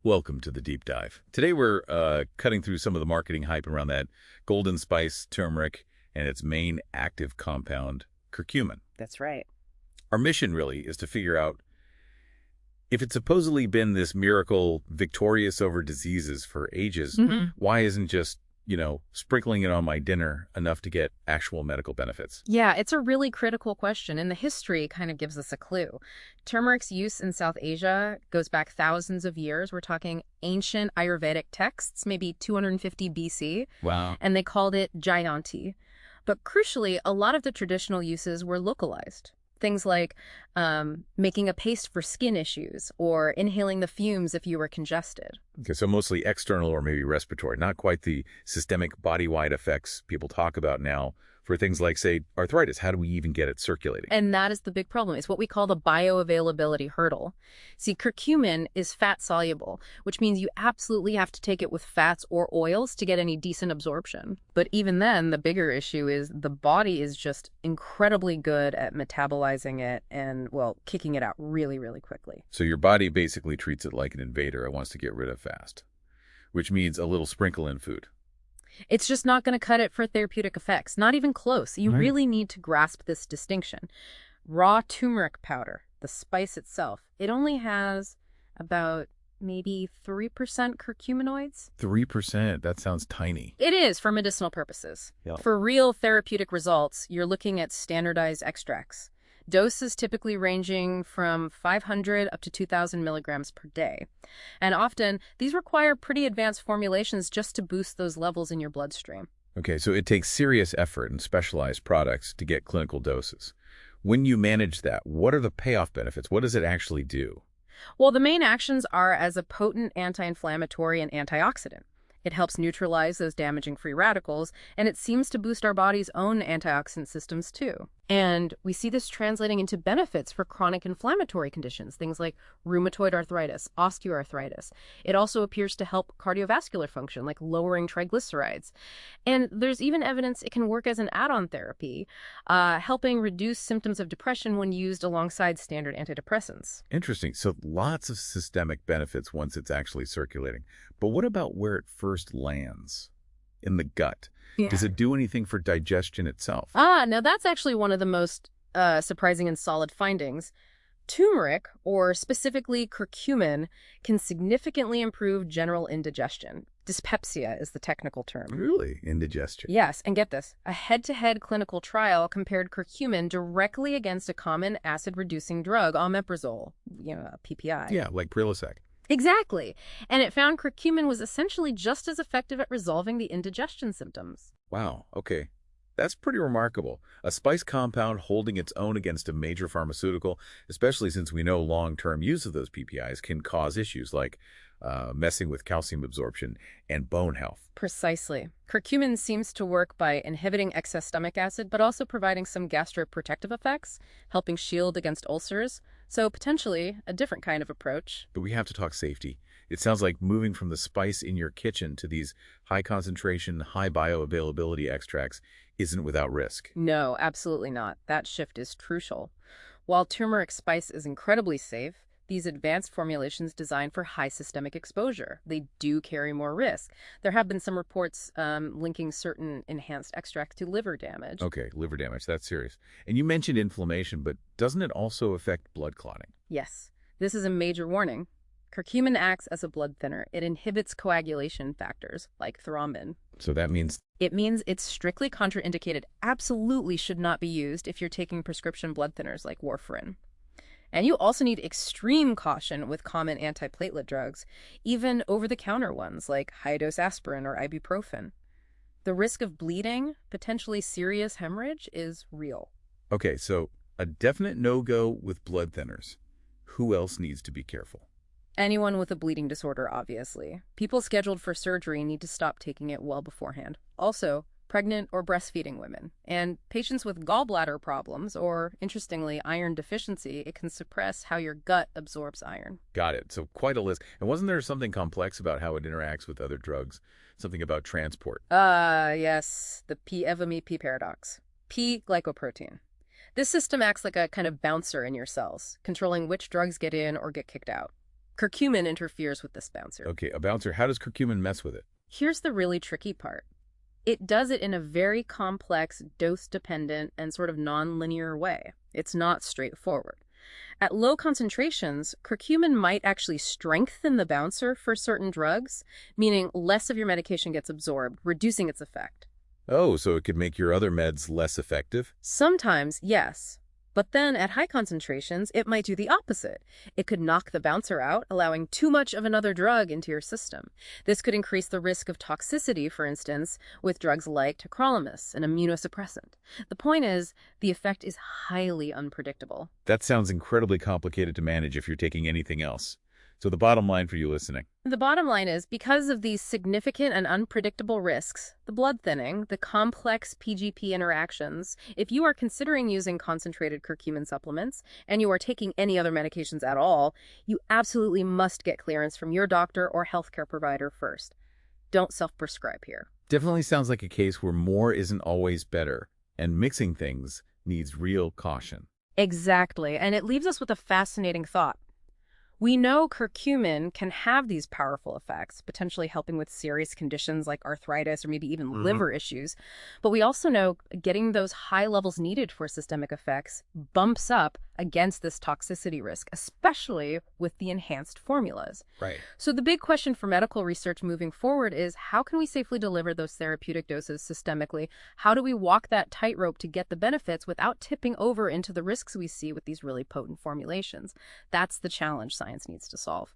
Welcome to the deep dive. Today we're cutting through some of the marketing hype around that golden spice turmeric and its main active compound, curcumin. That's right. Our mission really is to figure out if it's supposedly been this miracle victorious over diseases for ages, why isn't just, sprinkling it on my dinner enough to get actual medical benefits? Yeah, it's a really critical question, and the history kind of gives us a clue. Turmeric's use in South Asia goes back thousands of years. We're talking ancient Ayurvedic texts, maybe 250 BC, Wow. and they called it Jayanti. But crucially, a lot of the traditional uses were localized. Things like making a paste for skin issues or inhaling the fumes if you were congested. Okay, so mostly external or maybe respiratory, not quite the systemic body-wide effects people talk about now for things like, say, arthritis. How do we even get it circulating? And that is the big problem. It's what we call the bioavailability hurdle. See, curcumin is fat soluble, which means you absolutely have to take it with fats or oils to get any decent absorption. But even then, the bigger issue is the body is just incredibly good at metabolizing it and, well, kicking it out really, really quickly. So your body basically treats it like an invader it wants to get rid of fast, which means a little sprinkle in food. It's just not going to cut it for therapeutic effects. Not even close. You really need to grasp this distinction. Raw turmeric powder, the spice itself, it only has about maybe 3% curcuminoids. 3%? That sounds tiny. It is for medicinal purposes. Yeah. For real therapeutic results, you're looking at standardized extracts. Doses typically ranging from 500 up to 2,000 milligrams per day. And often, these require pretty advanced formulations just to boost those levels in your bloodstream. Okay, so it takes serious effort and specialized products to get clinical doses. When you manage that, what are the payoff benefits? What does it actually do? Well, the main actions are as a potent anti-inflammatory and antioxidant. It helps neutralize those damaging free radicals, and it seems to boost our body's own antioxidant systems too. And we see this translating into benefits for chronic inflammatory conditions, things like rheumatoid arthritis, osteoarthritis. It also appears to help cardiovascular function, like lowering triglycerides. And there's even evidence it can work as an add-on therapy, helping reduce symptoms of depression when used alongside standard antidepressants. Interesting. So lots of systemic benefits once it's actually circulating. But what about where it first lands? In the gut? Yeah. Does it do anything for digestion itself? Now that's actually one of the most surprising and solid findings. Turmeric, or specifically curcumin, can significantly improve general indigestion. Dyspepsia is the technical term. Really? Indigestion? Yes, and get this. A head-to-head clinical trial compared curcumin directly against a common acid-reducing drug, omeprazole, a PPI. Yeah, like Prilosec. Exactly. And it found curcumin was essentially just as effective at resolving the indigestion symptoms. Wow, okay. That's pretty remarkable. A spice compound holding its own against a major pharmaceutical, especially since we know long-term use of those PPIs can cause issues like messing with calcium absorption and bone health. Precisely. Curcumin seems to work by inhibiting excess stomach acid, but also providing some gastroprotective effects, helping shield against ulcers. So potentially a different kind of approach. But we have to talk safety. It sounds like moving from the spice in your kitchen to these high concentration, high bioavailability extracts isn't without risk. No, absolutely not. That shift is crucial. While turmeric spice is incredibly safe, these advanced formulations designed for high systemic exposure. They do carry more risk. There have been some reports linking certain enhanced extracts to liver damage. Okay, liver damage, that's serious. And you mentioned inflammation, but doesn't it also affect blood clotting? Yes, this is a major warning. Curcumin acts as a blood thinner. It inhibits coagulation factors, like thrombin. So that means... It means it's strictly contraindicated, absolutely should not be used if you're taking prescription blood thinners like warfarin. And you also need extreme caution with common antiplatelet drugs, even over-the-counter ones like high-dose aspirin or ibuprofen. The risk of bleeding, potentially serious hemorrhage, is real. Okay, so a definite no-go with blood thinners. Who else needs to be careful? Anyone with a bleeding disorder, obviously. People scheduled for surgery need to stop taking it well beforehand. Also, pregnant or breastfeeding women, and patients with gallbladder problems or, interestingly, iron deficiency. It can suppress how your gut absorbs iron. Got it. So quite a list. And wasn't there something complex about how it interacts with other drugs? Something about transport? Yes, the P-evamy-P paradox. P, glycoprotein. This system acts like a kind of bouncer in your cells, controlling which drugs get in or get kicked out. Curcumin interferes with this bouncer. Okay, a bouncer. How does curcumin mess with it? Here's the really tricky part. It does it in a very complex, dose-dependent, and sort of non-linear way. It's not straightforward. At low concentrations, curcumin might actually strengthen the bouncer for certain drugs, meaning less of your medication gets absorbed, reducing its effect. Oh, so it could make your other meds less effective? Sometimes, yes. But then at high concentrations, it might do the opposite. It could knock the bouncer out, allowing too much of another drug into your system. This could increase the risk of toxicity, for instance, with drugs like tacrolimus, an immunosuppressant. The point is, the effect is highly unpredictable. That sounds incredibly complicated to manage if you're taking anything else. So the bottom line for you listening. The bottom line is, because of these significant and unpredictable risks, the blood thinning, the complex PGP interactions, if you are considering using concentrated curcumin supplements and you are taking any other medications at all, you absolutely must get clearance from your doctor or healthcare provider first. Don't self-prescribe here. Definitely sounds like a case where more isn't always better, and mixing things needs real caution. Exactly, and it leaves us with a fascinating thought. We know curcumin can have these powerful effects, potentially helping with serious conditions like arthritis or maybe even liver issues. But we also know getting those high levels needed for systemic effects bumps up against this toxicity risk, especially with the enhanced formulas. Right. So the big question for medical research moving forward is, how can we safely deliver those therapeutic doses systemically? How do we walk that tightrope to get the benefits without tipping over into the risks we see with these really potent formulations? That's the challenge science needs to solve.